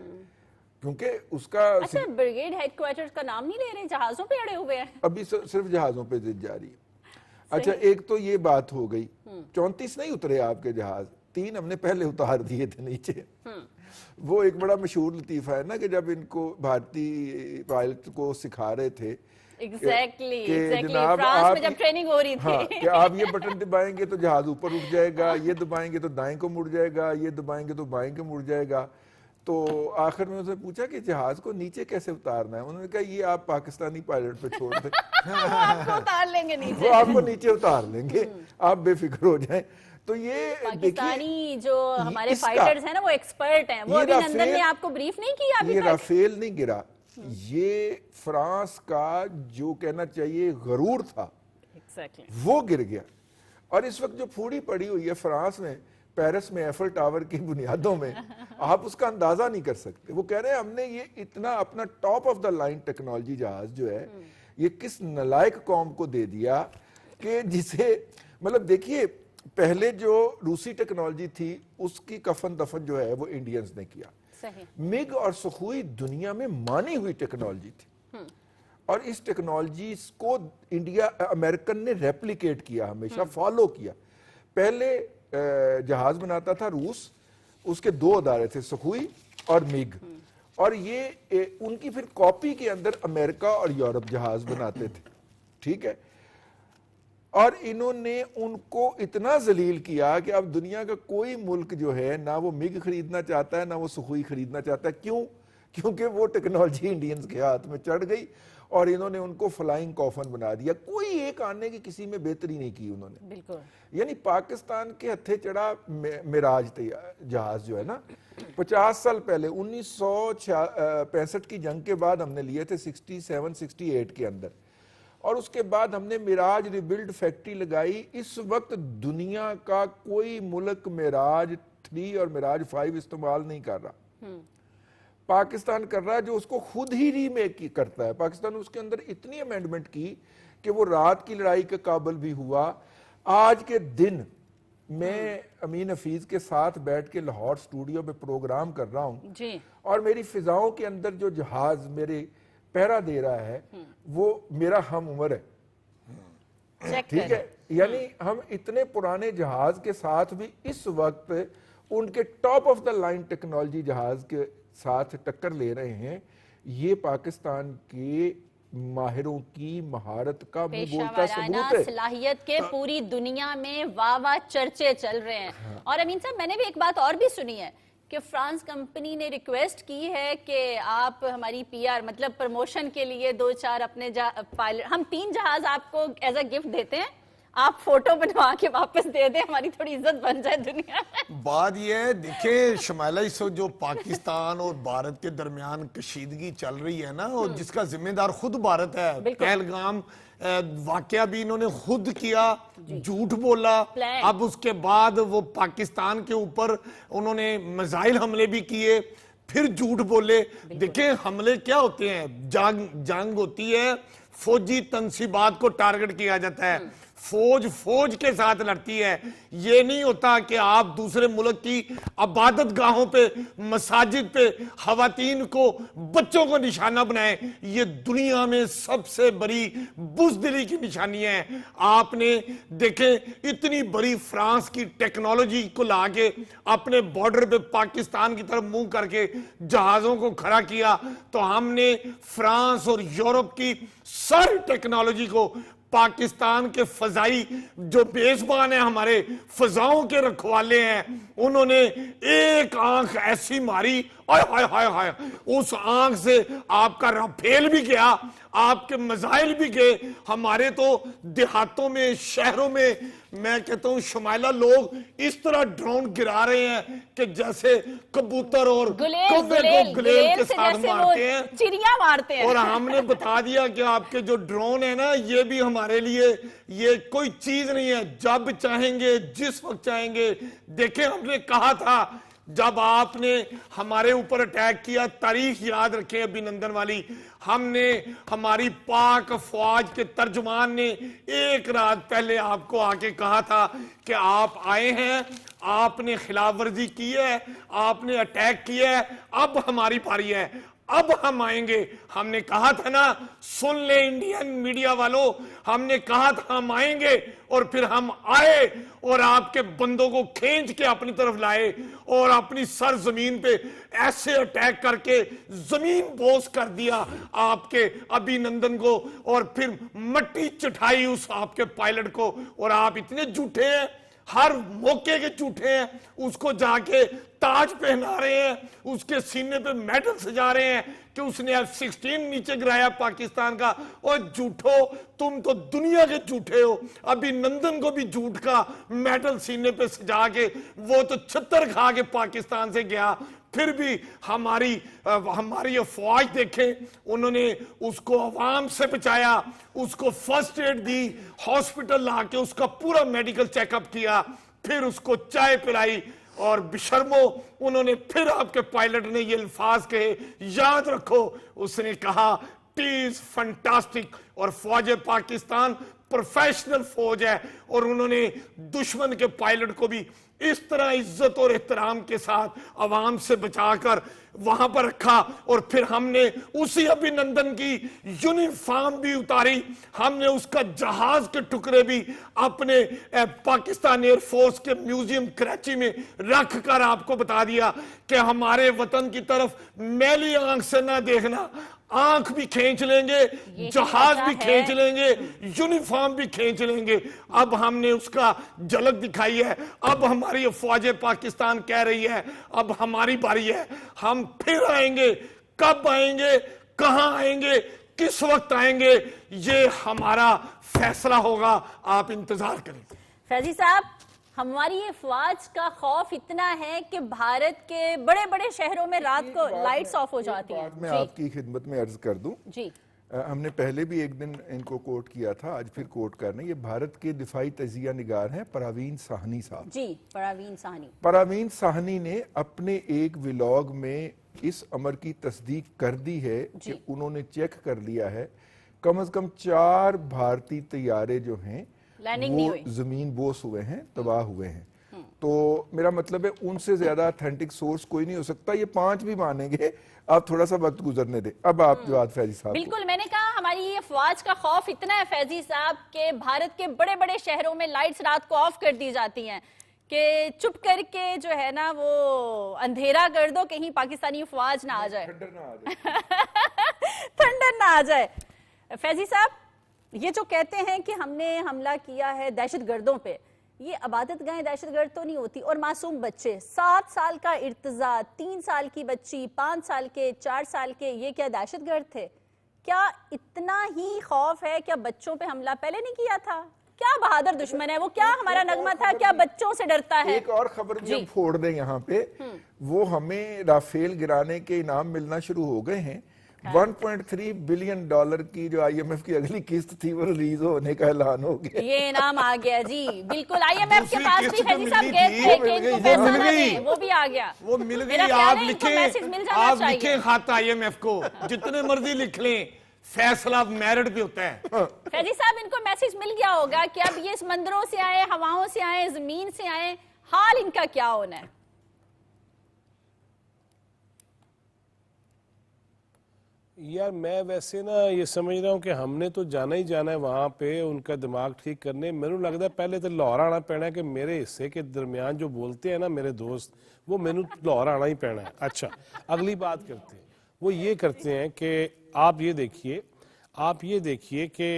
S2: क्योंकि उसका
S1: अच्छा ब्रिगेड हेडक्वार्टर्स का नाम नहीं ले रहे, जहाजों पे अड़े हुए हैं
S2: अभी सिर्फ जहाजों पे जिद जा रही है। अच्छा, एक तो ये बात हो गई, 34 नहीं उतरे आपके जहाज, 3 हमने पहले उतार दिए थे नीचे। वो एक बड़ा मशहूर लतीफा है ना कि जब इनको भारतीय पायलट को सिखा रहे थे
S1: एग्जैक्टली
S2: जनाब
S1: फ्रांस में जब ट्रेनिंग हो रही थी,
S2: हाँ, कि आप ये बटन दबाएंगे तो जहाज ऊपर उठ जाएगा, ये दबाएंगे तो दाएं को मुड़ जाएगा, ये दबाएंगे तो बाएं को मुड़ जाएगा। तो आखिर में उसने पूछा कि जहाज को नीचे कैसे उतारना है, उन्होंने कहा ये आप पाकिस्तानी पायलट पे छोड़ दें,
S1: आपको उतार लेंगे नीचे,
S2: वो आपको नीचे उतार लेंगे, आप बेफिक्र हो जाएं। तो ये
S1: पाकिस्तानी जो हमारे फाइटर्स हैं ना वो एक्सपर्ट हैं, वो अभिनंदन ने आपको ब्रीफ नहीं किया अभी
S2: ये
S1: तक?
S2: राफेल नहीं गिरा, ये फ्रांस का जो कहना चाहिए गरूर था, वो गिर गया। और इस वक्त जो फूड़ी पड़ी हुई है फ्रांस में, पेरिस में एफल टावर की बुनियादों में, आप उसका अंदाजा नहीं कर सकते। वो कह रहे हैं हमने ये इतना अपना top of the line technology जहाज जो है ये किस नलायक कौम को दे दिया कि जिसे, मतलब देखिए पहले जो रूसी टेक्नोलॉजी थी उसकी कफन दफन जो है वो इंडियंस ने किया। मिग और सुखोई दुनिया में मानी हुई टेक्नोलॉजी थी, और इस टेक्नोलॉजी को इंडिया अमेरिकन ने रेप्लिकेट किया, हमेशा फॉलो किया। पहले जहाज बनाता था रूस, उसके 2 अदारे थे, सुखोई और मिग, और ये उनकी फिर कॉपी के अंदर अमेरिका और यूरोप जहाज बनाते थे, ठीक है। اور انہوں نے ان کو اتنا ذلیل کیا کہ اب دنیا کا کوئی ملک جو ہے نہ وہ مگ خریدنا چاہتا ہے نہ وہ سخوئی خریدنا چاہتا ہے. کیوں؟ کیونکہ وہ ٹیکنالوجی انڈینز کے ہاتھ میں چڑھ گئی اور انہوں نے ان کو فلائنگ کافن بنا دیا. کوئی ایک آنے کی کسی میں بہتری نہیں کی انہوں نے.
S1: بالکل.
S2: یعنی پاکستان کے ہتھے چڑھا معراج جہاز جو ہے نا 50 سال پہلے 1965 کی جنگ کے بعد ہم نے لیے تھے 67-68 کے اندر, اور اس کے بعد ہم نے معراج ریبلڈ فیکٹری لگائی. اس وقت دنیا کا کوئی ملک معراج 3 اور معراج 5 استعمال نہیں کر رہا. پاکستان کر رہا ہے جو اس کو خود ہی ری میک کرتا ہے. پاکستان اس کے اندر اتنی امینڈمنٹ کی کہ وہ رات کی لڑائی کے قابل بھی ہوا. آج کے دن میں امین حفیظ کے ساتھ بیٹھ کے لاہور اسٹوڈیو پہ پروگرام کر رہا ہوں
S1: جی.
S2: اور میری فضاؤں کے اندر جو جہاز میرے پہرا دے رہا ہے وہ میرا ہم عمر ہے. ٹھیک ہے, یعنی ہم اتنے پرانے جہاز کے ساتھ بھی اس وقت ان کے top of the line technology جہاز کے ساتھ ٹکر لے رہے ہیں. یہ پاکستان کے ماہروں کی مہارت کا منہ بولتا ثبوت ہے.
S1: صلاحیت کے پوری دنیا میں واہ واہ چرچے چل رہے ہیں. اور امین صاحب میں نے بھی ایک بات اور بھی سنی ہے کہ فرانس کمپنی نے ریکویسٹ کی ہے کہ آپ ہماری پی آر مطلب پروموشن کے لیے 2-4 اپنے پائلٹ, ہم 3 جہاز آپ کو ایز اے گفٹ دیتے ہیں, آپ فوٹو بنوا کے واپس دے دیں, ہماری تھوڑی عزت بن جائے دنیا میں. بات
S4: یہ ہے دیکھیں شمائلہ, اس وقت جو پاکستان اور بھارت کے درمیان کشیدگی چل رہی ہے نا, اور جس کا ذمہ دار خود بھارت ہے. پہلگام واقعہ بھی انہوں نے خود کیا, جھوٹ بولا, اب اس کے بعد وہ پاکستان کے اوپر انہوں نے میزائل حملے بھی کیے, پھر جھوٹ بولے. دیکھیں حملے کیا ہوتے ہیں, جنگ ہوتی ہے, فوجی تنصیبات کو ٹارگٹ کیا جاتا ہے, فوج کے ساتھ لڑتی ہے. یہ نہیں ہوتا کہ آپ دوسرے ملک کی عبادت گاہوں پہ, مساجد پہ خواتین کو, بچوں کو نشانہ بنائیں. یہ دنیا میں سب سے بڑی بزدلی کی نشانی ہے. آپ نے دیکھیں اتنی بڑی فرانس کی ٹیکنالوجی کو لا کے اپنے بارڈر پہ پاکستان کی طرف منہ کر کے جہازوں کو کھڑا کیا, تو ہم نے فرانس اور یورپ کی ساری ٹیکنالوجی کو پاکستان کے فضائی جو بیزبان ہیں, ہمارے فضاؤں کے رکھوالے ہیں, انہوں نے ایک آنکھ ایسی ماری, ہائے ہائے ہائے, اس آنکھ سے آپ کا رافیل بھی گیا, آپ کے میزائل بھی گئے. ہمارے تو دیہاتوں میں, شہروں میں, میں کہتا ہوں شمائلہ, لوگ اس طرح ڈرون گرا رہے ہیں کہ جیسے کبوتر اور کوے کو گلیل کے ساتھ مارتے ہیں,
S1: چڑیاں مارتے ہیں.
S4: اور ہم نے بتا دیا کہ آپ کے جو ڈرون ہے نا, یہ بھی ہمارے لیے یہ کوئی چیز نہیں ہے, جب چاہیں گے جس وقت چاہیں گے. دیکھیں ہم نے کہا تھا جب آپ نے ہمارے اوپر اٹیک کیا, تاریخ یاد رکھیں ابھینندن والی, ہم نے ہماری پاک فوج کے ترجمان نے ایک رات پہلے آپ کو آ کے کہا تھا کہ آپ آئے ہیں, آپ نے خلاف ورزی کی ہے, آپ نے اٹیک کیا ہے, اب ہماری باری ہے, اب ہم آئیں گے. ہم نے کہا تھا نا, سن لے انڈین میڈیا والوں, ہم نے کہا تھا ہم آئیں گے, اور پھر ہم آئے اور آپ کے بندوں کو کھینچ کے اپنی طرف لائے اور اپنی سر زمین پہ ایسے اٹیک کر کے زمین بوس کر دیا آپ کے ابھینندن کو, اور پھر مٹی چٹھائی اس آپ کے پائلٹ کو. اور آپ اتنے جھوٹے ہیں, ہر موقع کے جھوٹے ہیں, اس کو جا کے تاج پہنا رہے ہیں, اس کے سینے پہ میڈل سجا رہے ہیں کہ اس نے F-16 نیچے گرایا پاکستان کا. اور جھوٹو, تم تو دنیا کے جھوٹے ہو. ابھینندن کو بھی جھوٹ کا میڈل سینے پہ سجا کے وہ تو چھتر کھا کے پاکستان سے گیا. پھر بھی ہماری فوج دیکھیں, انہوں نے اس کو عوام سے بچایا, اس کو فرسٹ ایڈ دی, ہاسپٹل لا کے اس کا پورا میڈیکل چیک اپ کیا, پھر اس کو چائے پلائی. اور بشرمو انہوں نے پھر آپ کے پائلٹ نے یہ الفاظ کہے, یاد رکھو, اس نے کہا ٹیز فنٹاسٹک. اور فوج پاکستان پروفیشنل فوج ہے, اور انہوں نے دشمن کے پائلٹ کو بھی اس طرح عزت اور احترام کے ساتھ عوام سے بچا کر وہاں پر رکھا. اور پھر ہم نے اسی ابھینندن کی یونیفارم بھی اتاری, ہم نے اس کا جہاز کے ٹکڑے بھی اپنے پاکستان ایئر فورس کے میوزیم کراچی میں رکھ کر آپ کو بتا دیا کہ ہمارے وطن کی طرف میلی آنکھ سے نہ دیکھنا, आंख भी खींच लेंगे, जहाज भी खींच लेंगे, यूनिफॉर्म भी खींच लेंगे। अब हमने उसका झलक दिखाई है। अब हमारी फौज पाकिस्तान कह रही है अब हमारी बारी है, हम फिर आएंगे। कब आएंगे, कहां आएंगे, किस वक्त आएंगे, ये हमारा फैसला होगा। आप इंतजार करें।
S1: फैजी साहब, हमारी ये अफवाज का खौफ इतना है कि भारत के बड़े बड़े शहरों में रात को लाइट्स ऑफ हो जाती हैं।
S2: मैं आपकी खिदमत में अर्ज कर दूं,
S1: जी
S2: हमने पहले भी एक दिन इनको कोट किया था, आज फिर कोट करना। ये भारत के दिफाई तजिया निगार हैं परवीन साहनी साहब।
S1: जी, परवीन साहनी।
S2: परवीन साहनी ने अपने एक व्लॉग में इस अमर की तस्दीक कर दी है कि उन्होंने चेक कर लिया है कम से कम 4 भारतीय तैयारे जो हैं वो जमीन बोस हुए हैं, तबाह हुए हैं। तो मेरा मतलब है उनसे ज्यादा ऑथेंटिक सोर्स कोई नहीं हो सकता। ये 5 भी मानेंगे, आप थोड़ा सा वक्त गुजरने दें। अब आप जवाब फैजी साहब।
S1: बिल्कुल, मैंने कहा हमारी ये अफवाज का खौफ इतना है फैजी साहब के भारत के बड़े बड़े शहरों में लाइट्स रात को ऑफ कर दी जाती हैं कि चुप करके जो है ना वो अंधेरा कर दो, कहीं पाकिस्तानी अफवाज ना आ जाए, थंडर ना आ जाए। फैजी साहब, ये जो कहते हैं कि हमने हमला किया है दहशतगर्दों पे, ये अबादत गाहें दहशतगर्द तो नहीं होती। और मासूम बच्चे, 7 साल का इर्तजा, 3 साल की बच्ची, 5 साल के, 4 साल के, ये क्या दहशतगर्द थे? क्या इतना ही खौफ है? क्या बच्चों पे हमला पहले नहीं किया था? क्या बहादुर दुश्मन है वो? क्या हमारा नगमा था? क्या बच्चों से डरता है?
S2: एक और खबर भी हम फोड़ दें यहाँ पे, वो हमें राफेल गिराने के इनाम मिलना शुरू हो गए हैं। 1.3 बिलियन डॉलर की जो IMF की अगली किस्त थी वो रिलीज होने का ऐलान हो गया।
S1: ये इनाम आ गया जी, बिल्कुल। IMF के पास भी फैजी साहब गए थे कि इनको पैसा ना दें, वो भी आ गया,
S4: वो मिल गई।
S1: मेरा ख्याल
S4: आप
S1: है इनको
S4: लिखें,
S1: मैसेज मिल जाना
S4: आप
S1: चाहिए।
S4: लिखें खत IMF को, जितने मर्जी लिख लें, फैसला मेरिट पे होता है।
S1: फैजी साहब, इनको मैसेज मिल गया होगा कि अब ये समंदरों से आए, हवाओं से आए, जमीन से आए, हाल इनका क्या होना है।
S3: यार मैं वैसे ना ये समझ रहा हूँ कि हमने तो जाना ही जाना है वहां पे उनका दिमाग ठीक करने। मैनू लगता है पहले तो लाहौर आना पैना है कि मेरे हिस्से के दरमियान जो बोलते हैं ना मेरे दोस्त, वो मैनू लाहौर आना ही पैना है। अच्छा, अगली बात करते हैं। वो ये करते हैं कि आप ये देखिए कि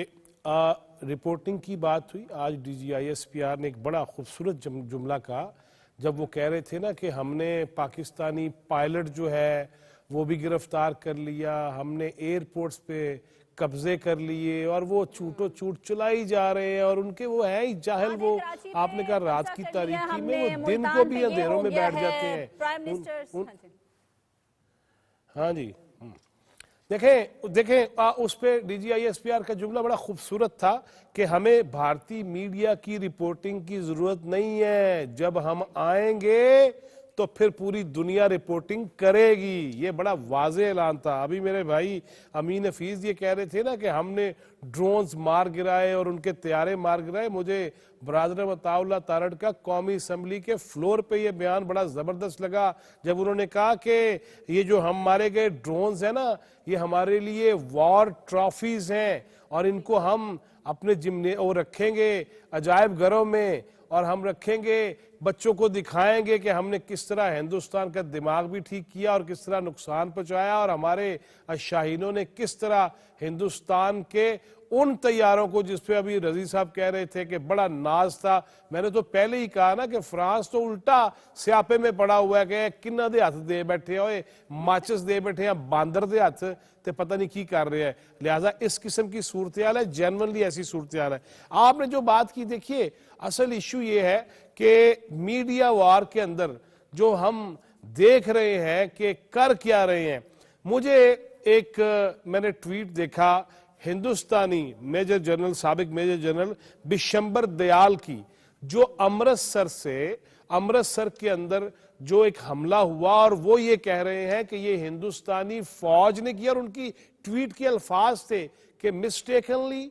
S3: रिपोर्टिंग की बात हुई। आज DGISPR ने एक बड़ा खूबसूरत जुमला कहा जब वो कह रहे थे ना कि हमने पाकिस्तानी पायलट जो है वो भी गिरफ्तार कर लिया, हमने एयरपोर्ट्स पे कब्जे कर लिए और वो छूटो छूट चलाई जा रहे हैं। और उनके वो है ही जाहिल, वो आपने कहा रात की तारीकी में वो दिन को भी अंधेरों में बैठ जाते हैं। हाँ जी, देखें उस पे DGISPR का जुमला बड़ा खूबसूरत था कि हमें भारतीय मीडिया की रिपोर्टिंग की जरूरत नहीं है, जब हम आएंगे तो फिर पूरी दुनिया रिपोर्टिंग करेगी। ये बड़ा वाज़ेह ऐलान था। अभी मेरे भाई अमीन हफीज ये कह रहे थे ना कि हमने ड्रोन्स मार गिराए और उनके तैयारे मार गिराए। मुझे बरादर मताउल्लाह तारड़ का कौमी असम्बली के फ्लोर पे ये बयान बड़ा ज़बरदस्त लगा जब उन्होंने कहा कि ये जो हम मारे गए ड्रोन्स हैं ना, ये हमारे लिए वॉर ट्रॉफीज हैं और इनको हम अपने जिम्मे वो रखेंगे अजायब घरों में, और हम रखेंगे, बच्चों को दिखाएंगे कि हमने किस तरह हिंदुस्तान का दिमाग भी ठीक किया और किस तरह नुकसान पहुंचाया, और हमारे शाहीनों ने किस तरह हिंदुस्तान के उन तैयारों को, जिस पे अभी रजी साहब कह रहे थे कि बड़ा नाज था। मैंने तो पहले ही कहा ना कि फ्रांस तो उल्टा स्यापे में पड़ा हुआ है कि किन्ना दे हाथ दे बैठे हो, माचिस दे बैठे हैं, बांदर दे हाथ ते पता नहीं की कर रहे हैं। लिहाजा इस किस्म की सूरत हाल है, जेन्युइनली ऐसी सूरत हाल है। आपने जो बात की, देखिए असल इशू ये है कि मीडिया वार के अंदर जो हम देख रहे हैं कि कर क्या रहे हैं। मुझे एक मैंने ट्वीट देखा हिंदुस्तानी मेजर जनरल, साबिक मेजर जनरल बिशंबर दयाल की, जो अमृतसर के अंदर जो एक हमला हुआ, और वो ये कह रहे हैं कि ये हिंदुस्तानी फौज ने किया, और उनकी ट्वीट के अल्फाज थे कि मिस्टेकनली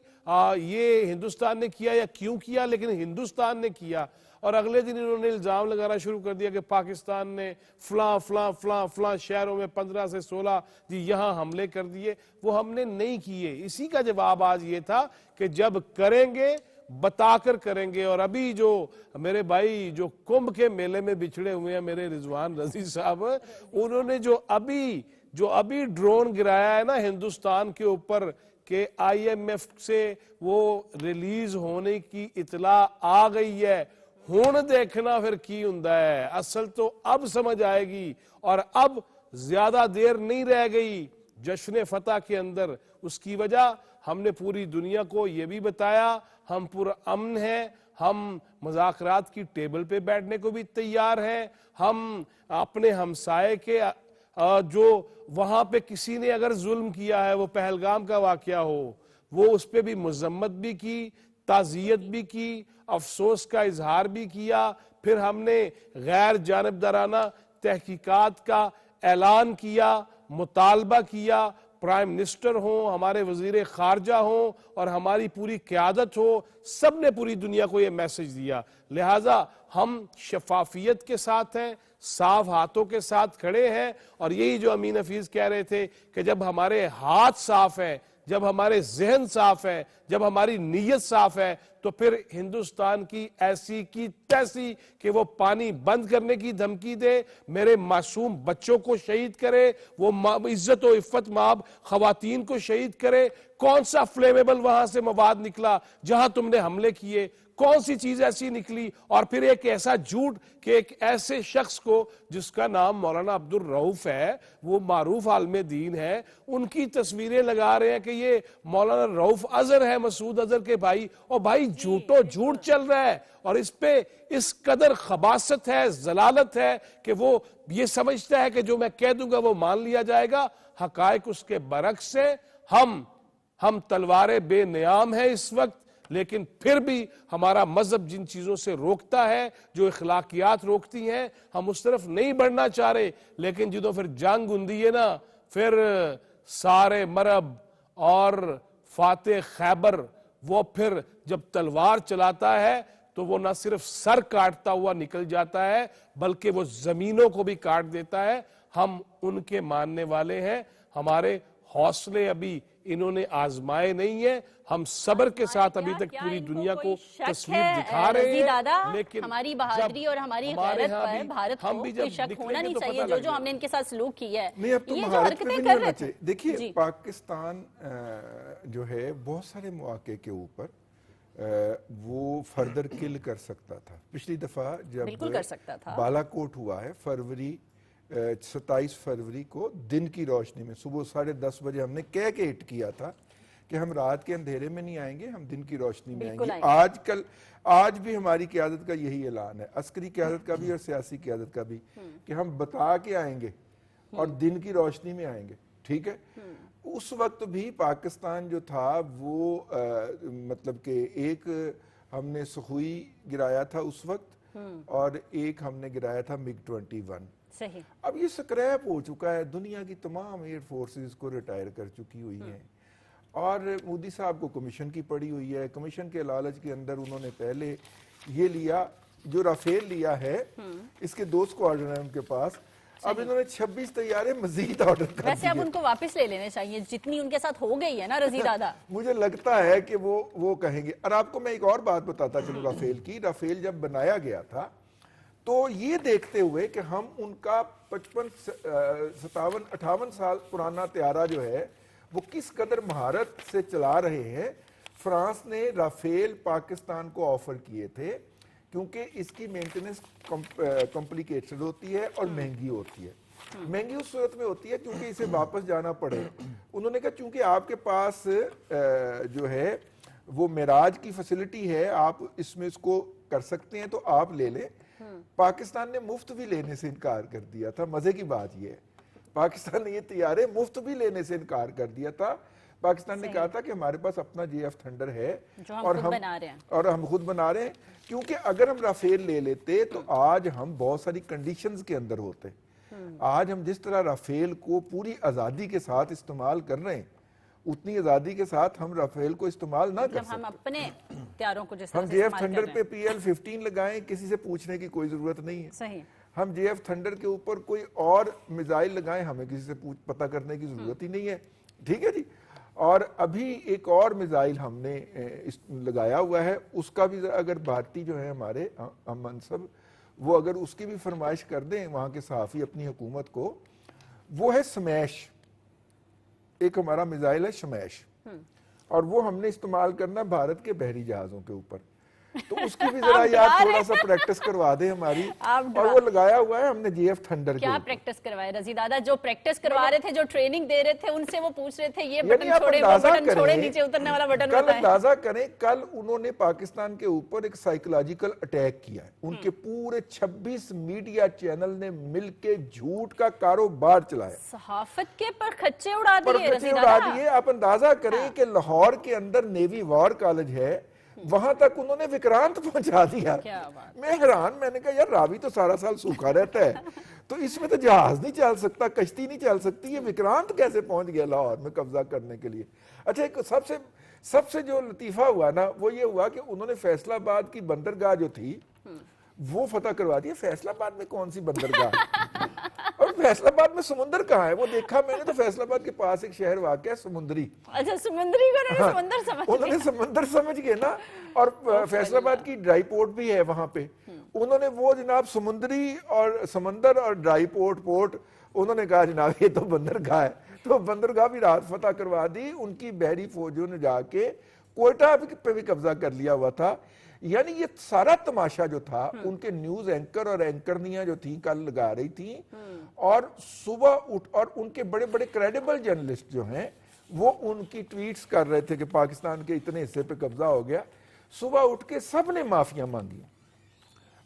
S3: ये हिंदुस्तान ने किया या क्यों किया, लेकिन हिंदुस्तान ने किया। और अगले दिन इन्होंने इल्जाम लगाना शुरू कर दिया कि पाकिस्तान ने फलां शहरों में 15 से 16 जी यहाँ हमले कर दिए। वो हमने नहीं किए। इसी का जवाब आज ये था कि जब करेंगे बताकर करेंगे। और अभी जो मेरे भाई जो कुंभ के मेले में बिछड़े हुए हैं मेरे रिजवान रजी साहब, उन्होंने जो अभी جو ابھی ڈرون گرایا ہے نا ہندوستان کے اوپر کہ آئی ایم ایف سے وہ ریلیز ہونے کی اطلاع آ گئی ہے، ہون دیکھنا پھر کی ہوندا ہے، اصل تو اب سمجھ آئے گی، اور اب زیادہ دیر نہیں رہ گئی جشن فتح کے اندر۔ اس کی وجہ ہم نے پوری دنیا کو یہ بھی بتایا ہم پرامن ہیں، ہم مذاکرات کی ٹیبل پہ بیٹھنے کو بھی تیار ہیں، ہم اپنے ہمسائے کے جو وہاں پہ کسی نے اگر ظلم کیا ہے، وہ پہلگام کا واقعہ ہو، وہ اس پہ بھی مذمت بھی کی، تعزیت بھی کی، افسوس کا اظہار بھی کیا، پھر ہم نے غیر جانبدارانہ تحقیقات کا اعلان کیا، مطالبہ کیا، پرائم منسٹر ہوں، ہمارے وزیر خارجہ ہوں اور ہماری پوری قیادت ہو، سب نے پوری دنیا کو یہ میسج دیا۔ لہٰذا ہم شفافیت کے ساتھ ہیں، صاف ہاتھوں کے ساتھ کھڑے ہیں، اور یہی جو امین حفیظ کہہ رہے تھے کہ جب ہمارے ہاتھ صاف ہیں، جب ہمارے ذہن صاف ہے، جب ہماری نیت صاف ہے، تو پھر ہندوستان کی ایسی کی تیسی کہ وہ پانی بند کرنے کی دھمکی دے، میرے معصوم بچوں کو شہید کرے، وہ عزت و عفت مآب خواتین کو شہید کرے۔ کون سا فلیمیبل وہاں سے مواد نکلا جہاں تم نے حملے کیے؟ کون سی چیز ایسی نکلی؟ اور پھر ایک ایسا جھوٹ کہ ایک ایسے شخص کو جس کا نام مولانا عبد الرؤف ہے، وہ معروف عالم دین ہے، ان کی تصویریں لگا رہے ہیں کہ یہ مولانا رؤف اظہر ہے، مسعود اظہر کے بھائی، اور بھائی جھوٹو جھوٹ چل رہا ہے، اور اس پہ اس قدر خباثت ہے، ضلالت ہے کہ وہ یہ سمجھتا ہے کہ جو میں کہہ دوں گا وہ مان لیا جائے گا۔ حقائق اس کے برعکس ہے۔ ہم تلواریں بے نیام ہیں اس وقت، لیکن پھر بھی ہمارا مذہب جن چیزوں سے روکتا ہے، جو اخلاقیات روکتی ہیں، ہم اس طرف نہیں بڑھنا چاہ رہے، لیکن جدوں پھر جنگ ہوندی ہے نا، پھر سارے مرب اور فاتح خیبر وہ پھر جب تلوار چلاتا ہے تو وہ نہ صرف سر کاٹتا ہوا نکل جاتا ہے بلکہ وہ زمینوں کو بھی کاٹ دیتا ہے۔ ہم ان کے ماننے والے ہیں، ہمارے حوصلے ابھی انہوں نے آزمائے نہیں ہیں، ہم صبر کے ساتھ ابھی تک پوری دنیا کو تصویر دکھا رہے ہیں،
S1: لیکن ہماری بہادری اور ہماری غیرت پر بھارت کو کوئی شک ہونا نہیں چاہیے۔ جو ہم نے ان کے ساتھ سلوک کیا ہے،
S2: نہیں، اب تو
S1: یہ جو
S2: مہارت پہ بھی
S1: حرکتیں
S2: نہیں
S1: کر
S2: ہونا
S1: رہے
S2: چاہیے۔
S1: تھے،
S2: دیکھیے پاکستان جو ہے بہت سارے مواقع کے اوپر وہ فردر کل کر سکتا تھا۔ پچھلی دفعہ جب بالا کوٹ ہوا ہے، 27 فروری کو دن کی روشنی میں صبح 10:30 بجے ہم نے کہہ کے ہٹ کیا تھا کہ ہم رات کے اندھیرے میں نہیں آئیں گے، ہم دن کی روشنی میں آئیں گے۔ آج بھی ہماری قیادت کا یہی اعلان ہے، عسکری قیادت کا بھی اور سیاسی قیادت کا بھی، کہ ہم بتا کے آئیں گے اور دن کی روشنی میں آئیں گے، ٹھیک ہے۔ اس وقت بھی پاکستان جو تھا وہ مطلب کہ ایک ہم نے سخوئی گرایا تھا اس وقت، اور ایک ہم نے گرایا تھا MiG 21۔
S1: صحیح۔
S2: اب یہ سکریپ ہو چکا ہے، دنیا کی تمام ایئر فورسز کو ریٹائر کر چکی ہوئی ہیں، اور مودی صاحب کو کمیشن کی پڑی ہوئی ہے۔ کمیشن کے لالچ کے اندر انہوں نے پہلے یہ لیا، جو رافیل لیا ہے، اس کے 2 سکواڈرن ہیں ان کے پاس، اب انہوں نے 26 طیارے مزید آرڈر کر دیے۔
S1: ویسے اب ان کو واپس لے لینے چاہیے، جتنی ان کے ساتھ ہو گئی ہے نا رضی دادا۔
S2: مجھے لگتا ہے کہ وہ کہیں گے۔ اور آپ کو میں ایک اور بات بتاتا چلوں رافیل کی۔ رافیل جب بنایا گیا تھا تو یہ دیکھتے ہوئے کہ ہم ان کا 58 سال پرانا طیارہ جو ہے وہ کس قدر مہارت سے چلا رہے ہیں، فرانس نے رافیل پاکستان کو آفر کیے تھے، کیونکہ اس کی مینٹیننس کمپلیکیٹڈ ہوتی ہے اور مہنگی ہوتی ہے۔ مہنگی اس صورت میں ہوتی ہے کیونکہ اسے واپس جانا پڑے۔ انہوں نے کہا چونکہ آپ کے پاس جو ہے وہ معراج کی فیسلٹی ہے، آپ اس میں اس کو کر سکتے ہیں تو آپ لے لیں۔ پاکستان نے مفت بھی لینے سے انکار کر دیا تھا۔ مزے کی بات یہ ہے، پاکستان نے یہ طیارے مفت بھی لینے سے انکار کر دیا تھا۔ پاکستان نے کہا تھا کہ ہمارے پاس اپنا JF تھنڈر ہے اور ہم خود بنا رہے ہیں، کیونکہ اگر ہم رافیل لے لیتے تو آج ہم بہت ساری کنڈیشنز کے اندر ہوتے۔ آج ہم جس طرح رافیل کو پوری آزادی کے ساتھ استعمال کر رہے ہیں، اتنی آزادی کے ساتھ ہم رافیل کو استعمال نہ کر سکتے۔
S1: ہم اپنے تیاروں کو
S2: ہم JF تھنڈر پہ PL-15 لگائیں، کسی سے پوچھنے کی کوئی ضرورت نہیں ہے۔
S1: صحیح۔
S2: ہم JF تھنڈر کے اوپر کوئی اور میزائل لگائیں، ہمیں کسی سے پتہ کرنے کی ضرورت ہی نہیں ہے، ٹھیک ہے جی۔ اور ابھی ایک اور میزائل ہم نے لگایا ہوا ہے، اس کا بھی اگر بھارتی جو ہے ہمارے منصب، وہ اگر اس کی بھی فرمائش کر دیں وہاں کے صحافی اپنی حکومت کو، वो है स्मैश, एक हमारा मिसाइल है स्मैश, और वो हमने इस्तेमाल करना भारत के बहरी जहाजों के ऊपर। तो उसकी भी जरा यार थोड़ा सा प्रैक्टिस करवा दे हमारी। और वो लगाया हुआ है हमने जीएफ थंडर
S1: क्या प्रैक्टिस करवाए रजी दादा? जो प्रैक्टिस करवा रहे थे, जो ट्रेनिंग दे रहे थे, उनसे वो पूछ रहे थे ये बटन छोड़े, वो बटन छोड़े, नीचे उतरने वाला बटन
S2: कल
S1: बताएं।
S2: अंदाजा करें, कल उन्होंने पाकिस्तान के ऊपर एक साइकोलॉजिकल अटैक किया है। उनके पूरे 26 मीडिया चैनल ने मिलके झूठ का कारोबार चलाया,
S1: सहाफत के पर खच्चे उड़ा दिए
S2: पर
S1: रजी
S2: उड़ा
S1: दादा।
S2: दिए। आप अंदाजा करें कि लाहौर के अंदर नेवी वॉर कॉलेज है, वहां तक उन्होंने विक्रांत पहुंचा दिया।
S1: क्या बात।
S2: मैं हैरान, मैंने कहा यार रावी तो सारा साल सूखा रहता है, तो इसमें तो जहाज नहीं चल सकता, कश्ती नहीं चल सकती, ये विक्रांत कैसे पहुंच गया लाहौर में कब्जा करने के लिए? अच्छा, एक सबसे जो लतीफा हुआ ना, वो ये हुआ कि उन्होंने फैसलाबाद की बंदरगाह जो थी वो फतह करवा दी। फैसलाबाद में कौन सी बंदरगाह? और फैसलाबाद में समुंदर कहाँ है? वो देखा मैंने तो फैसलाबाद के पास एक शहर वाक़ है समुंदरी।
S1: अच्छा, समुद्री को उन्होंने समुंदर समझ लिया।
S2: उन्होंने समंदर समझ गए ना। और फैसलाबाद की ड्राई पोर्ट भी है वहां पे, उन्होंने वो जनाब समुंदरी और समंदर और ड्राई पोर्ट उन्होंने कहा जनाब ये तो बंदरगाह है। तो बंदरगाह भी रात फतह करवा दी। उनकी बहरी फौजों ने जाके कोयटा पे भी कब्जा कर लिया हुआ था। यानी ये सारा तमाशा जो था, उनके न्यूज एंकर और एंकरनियां जो थी कल लगा रही थी, और सुबह उठ और उनके बड़े बड़े क्रेडिबल जर्नलिस्ट जो हैं वो उनकी ट्वीट्स कर रहे थे कि पाकिस्तान के इतने हिस्से पे कब्जा हो गया। सुबह उठ के सब ने माफिया मांगी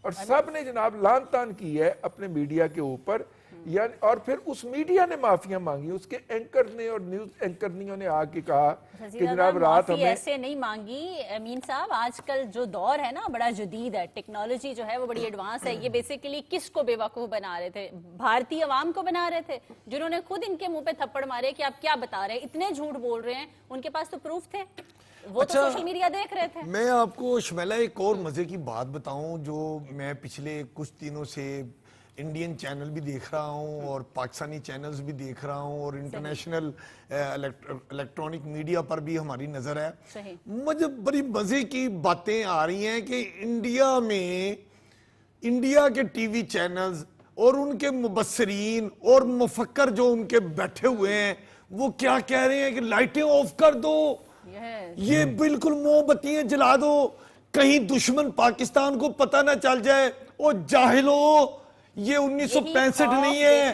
S2: और सब ने जनाब लान तान की है अपने मीडिया के ऊपर। यानी और फिर उस मीडिया ने माफिया मांगी, उसके एंकर ने और न्यूज एंकरनियों ने आके कहा कि जनाब रात हमें
S1: ऐसे नहीं मांगी। अमीन साहब, आजकल जो दौर है ना बड़ा जदीद है, टेक्नोलॉजी जो है वो बड़ी एडवांस है। ये बेसिकली किसको बेवकूफ बना रहे थे? भारतीय अवाम को बना रहे थे, जिन्होंने खुद इनके मुंह पे थप्पड़ मारे कि आप क्या बता रहे हैं, इतने झूठ बोल रहे हैं। उनके पास तो प्रूफ थे, वो तो सोशल मीडिया देख रहे थे।
S4: मैं आपको शमैला एक और मजे की बात बताऊं, जो मैं पिछले कुछ दिनों से इंडियन चैनल भी देख रहा हूं और पाकिस्तानी चैनल्स भी देख रहा हूं और इंटरनेशनल इलेक्ट्रॉनिक मीडिया पर भी हमारी नजर है। मुझे बड़ी मजे की बातें आ रही हैं कि इंडिया में इंडिया के टीवी चैनल्स और उनके मुबस्सरीन और मुफक्कर जो उनके बैठे हुए हैं वो क्या कह रहे हैं कि लाइटें ऑफ कर दो, ये बिल्कुल मोमबत्तियां जला दो, कहीं दुश्मन पाकिस्तान को पता ना चल जाए। ओ जाहिलो, ये 1965 नहीं है,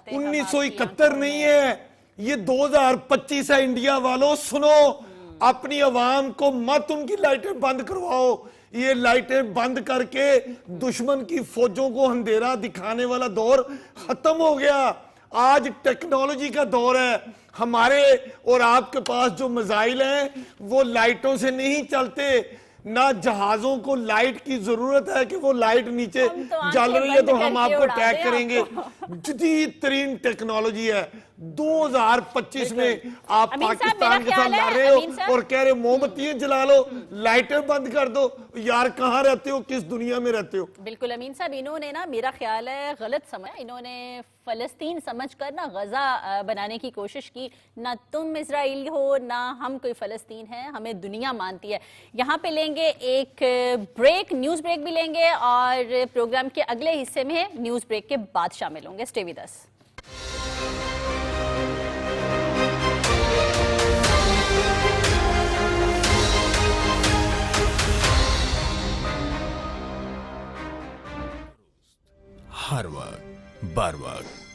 S4: 1971 नहीं है, ये 2025 है। इंडिया वालों सुनो, अपनी आवाम को मत उनकी लाइटें बंद करवाओ। ये लाइटें बंद करके दुश्मन की फौजों को अंधेरा दिखाने वाला दौर खत्म हो गया। आज टेक्नोलॉजी का दौर है। हमारे और आपके पास जो मिसाइल हैं वो लाइटों से नहीं चलते, ना जहाजों को लाइट की जरूरत है कि वो लाइट नीचे जल रही है तो हम आपको टैग करेंगे। जदीद तरीन टेक्नोलॉजी है। 2025 में आप पाकिस्तान के साथ लड़ रहे हो और कह रहे मोमबत्तियां जला लो, लाइटें बंद कर दो। यार कहाँ रहते हो, किस दुनिया में रहते हो?
S1: बिल्कुल अमीन साहब, इन्होंने ना मेरा ख्याल है गलत समझ, इन्होंने फलस्तीन समझकर ना गजा बनाने की कोशिश की। ना तुम इजराइल हो ना हम कोई फलस्तीन है, हमें दुनिया मानती है। यहाँ पे लेंगे एक ब्रेक, न्यूज ब्रेक भी लेंगे और प्रोग्राम के अगले हिस्से में न्यूज ब्रेक के बाद शामिल होंगे। Stay with us.
S5: हर वक्त बर वक्त